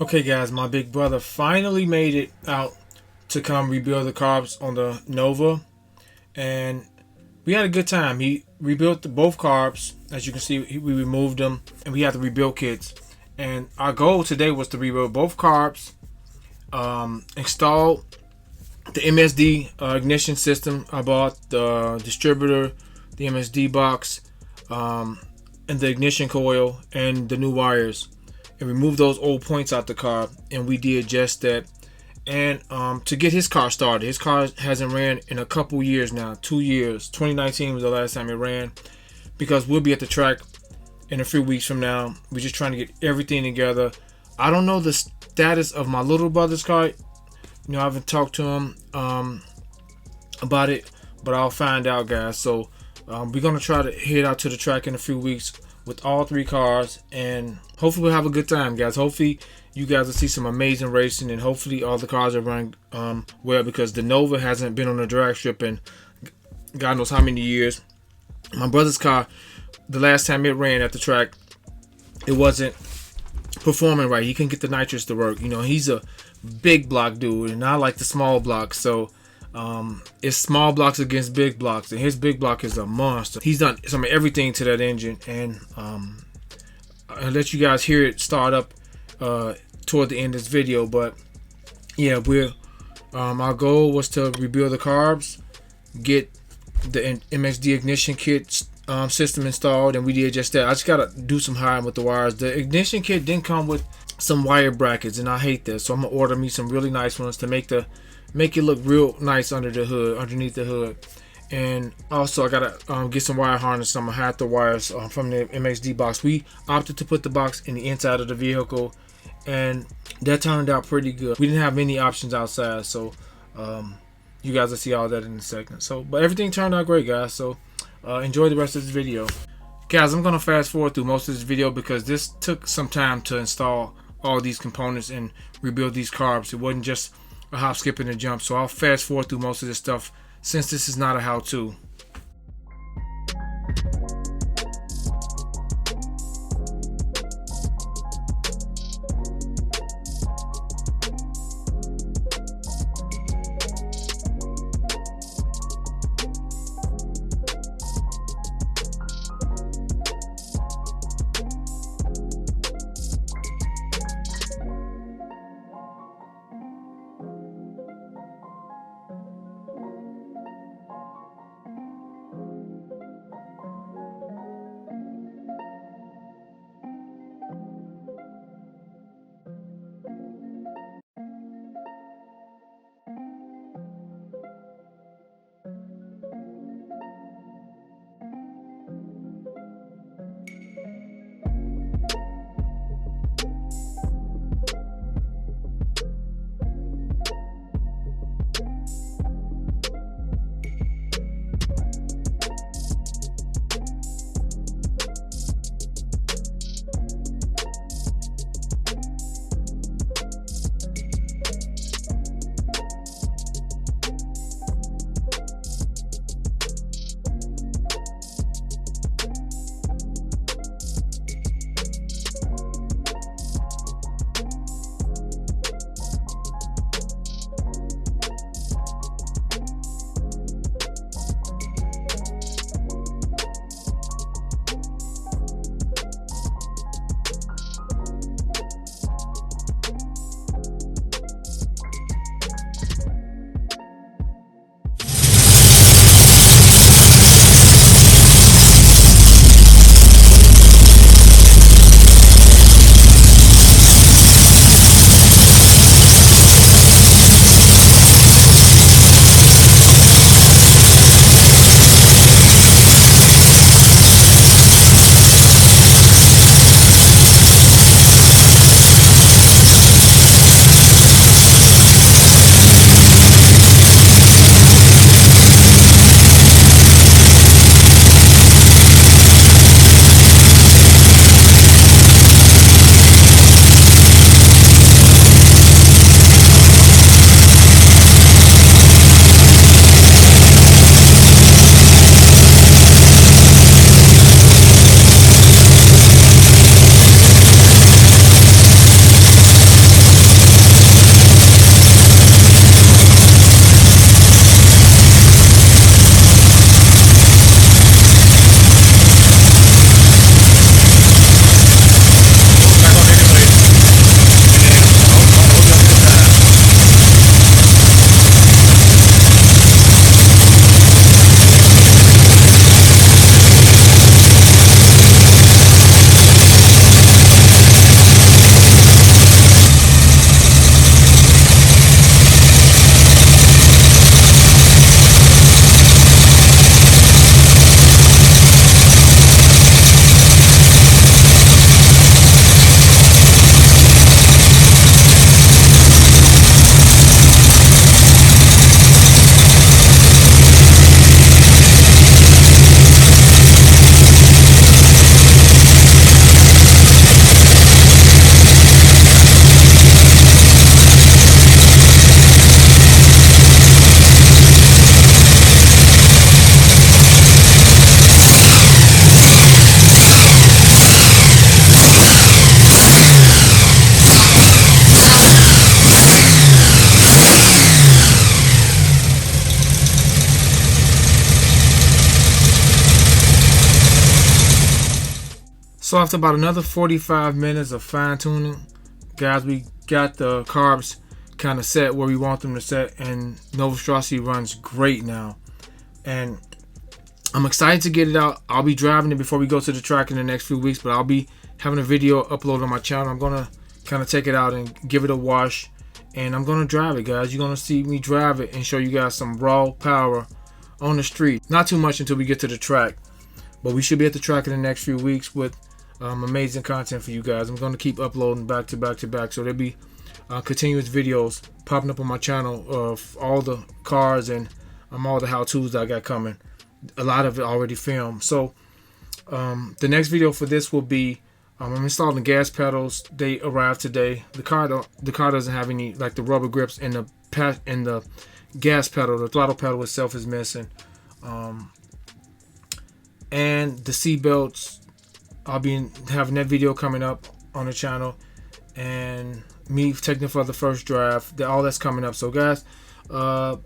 Okay guys, my big brother finally made it out to come rebuild the carbs on the Nova, and we had a good time. He rebuilt both carbs. As you can see, we removed them and we had the rebuild kits. And our goal today was to rebuild both carbs, install the MSD ignition system. I bought the distributor, the MSD box, and the ignition coil and the new wires, and remove those old points out the car. And we did just that. And to get his car started, his car hasn't ran in a couple years now, 2 years. 2019 was the last time it ran, because we'll be at the track in a few weeks from now. We're just trying to get everything together. I don't know the status of my little brother's car. I haven't talked to him about it, but I'll find out, guys. So we're gonna try to head out to the track in a few weeks with all three cars, and hopefully we'll have a good time, guys. Hopefully you guys will see some amazing racing, and hopefully all the cars are running well, because the Nova hasn't been on a drag strip in God knows how many years. My brother's car, the last time it ran at the track, it wasn't performing right. He couldn't get the nitrous to work. He's a big block dude, and I like the small blocks. So it's small blocks against big blocks, and his big block is a monster. He's done some of everything to that engine, and I'll let you guys hear it start up toward the end of this video. But yeah, our goal was to rebuild the carbs, get the MSD ignition kit system installed, and we did just that. I just gotta do some hiring with the wires. The ignition kit didn't come with some wire brackets, and I hate that, so I'm gonna order me some really nice ones to make it look real nice underneath the hood. And also I gotta get some wire harness. I'm gonna have the wires from the MSD box. We opted to put the box in the inside of the vehicle, and that turned out pretty good. We didn't have many options outside, so you guys will see all that in a second. But everything turned out great, guys. So enjoy the rest of this video. Guys, I'm gonna fast forward through most of this video because this took some time to install all these components and rebuild these carbs. It wasn't just a hop, skip, and a jump. So I'll fast forward through most of this stuff since this is not a how-to. So after about another 45 minutes of fine tuning, guys, we got the carbs kind of set where we want them to set, and Nova MSD runs great now. And I'm excited to get it out. I'll be driving it before we go to the track in the next few weeks, but I'll be having a video uploaded on my channel. I'm gonna kind of take it out and give it a wash, and I'm gonna drive it, guys. You're gonna see me drive it and show you guys some raw power on the street. Not too much until we get to the track, but we should be at the track in the next few weeks with amazing content for you guys. I'm going to keep uploading back to back to back, so there'll be continuous videos popping up on my channel of all the cars and all the how-tos that I got coming. A lot of it already filmed. So the next video for this will be I'm installing gas pedals. They arrived today. The car doesn't have any, like, the rubber grips in the gas pedal. The throttle pedal itself is missing, and the seat belts. I'll be having that video coming up on the channel, and me taking it for the first drive. All that's coming up. So guys, let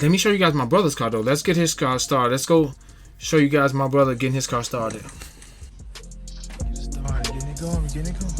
me show you guys my brother's car though. Let's get his car started. Let's go show you guys my brother getting his car started. Get it started, getting it going, getting it going.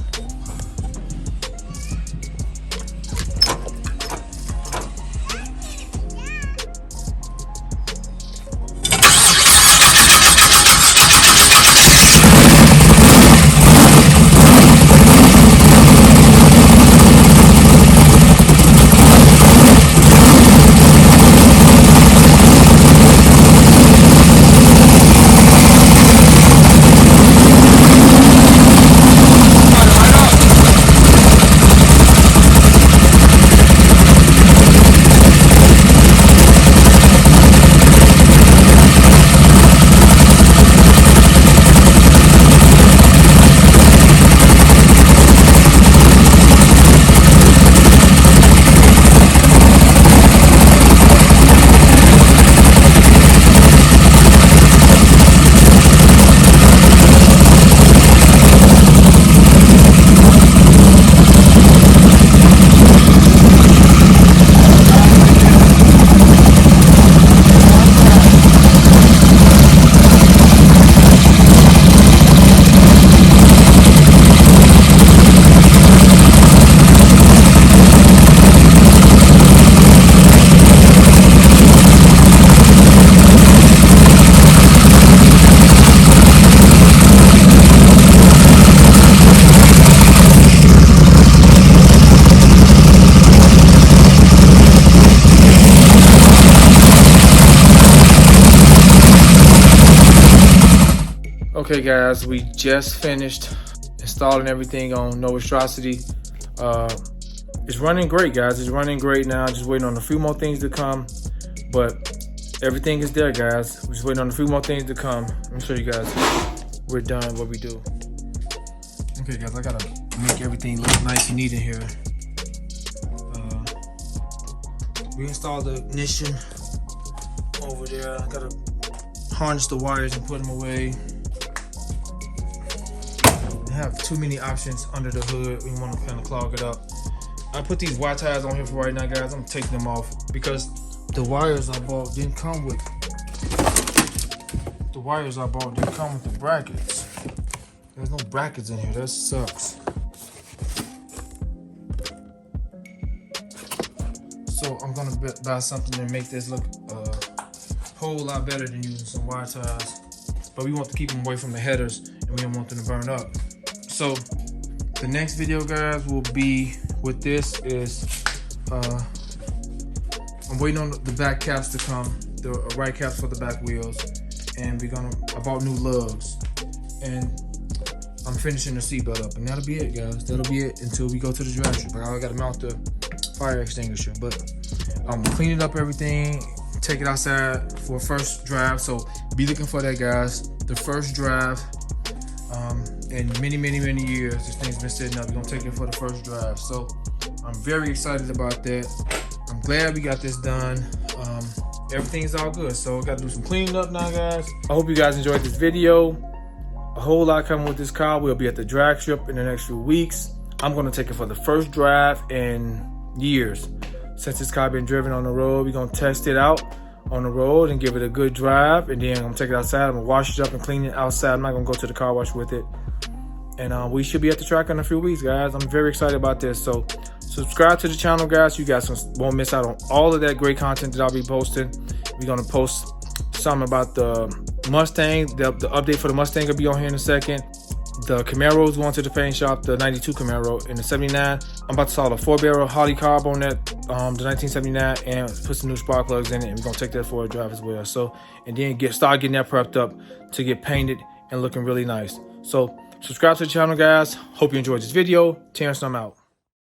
Okay guys, we just finished installing everything on Nova MSD. It's running great, guys. It's running great now. Just waiting on a few more things to come, but everything is there, guys. We're just waiting on a few more things to come. Let me show you guys. We're done what we do. Okay guys, I gotta make everything look nice and neat in here. We installed the ignition over there. I gotta harness the wires and put them away. Have too many options under the hood. We want to kind of clog it up. I put these white tires on here for right now, guys. I'm taking them off because the wires I bought didn't come with the brackets. There's no brackets in here. That sucks. So I'm gonna buy something to make this look a whole lot better than using some wire tires. But we want to keep them away from the headers, and we don't want them to burn up. So the next video, guys, will be with this is I'm waiting on the back caps to come, the right caps for the back wheels, and I bought new lugs, and I'm finishing the seatbelt up, and that'll be it, guys. That'll be it until we go to the drag strip. I gotta mount the fire extinguisher, but I'm cleaning up everything, take it outside for a first drive. So be looking for that, guys. The first drive. In many years, this thing's been sitting up. We're gonna take it for the first drive. So I'm very excited about that. I'm glad we got this done. Everything's all good. So I gotta do some cleaning up now, guys. I hope you guys enjoyed this video. A whole lot coming with this car. We'll be at the drag strip in the next few weeks. I'm gonna take it for the first drive in years. Since this car been driven on the road, we're gonna test it out on the road and give it a good drive, and then I'm gonna take it outside. I'm gonna wash it up and clean it outside. I'm not gonna go to the car wash with it. And we should be at the track in a few weeks, guys. I'm very excited about this. So subscribe to the channel, guys. You guys won't miss out on all of that great content that I'll be posting. We're going to post something about the Mustang. The update for the Mustang will be on here in a second. The Camaro's going to the paint shop, the 92 Camaro. And the 79, I'm about to install a 4-barrel Holley carb on that, the 1979, and put some new spark plugs in it. And we're going to take that for a drive as well. So, and then start getting that prepped up to get painted and looking really nice. So subscribe to the channel, guys. Hope you enjoyed this video. Terrence, I'm out.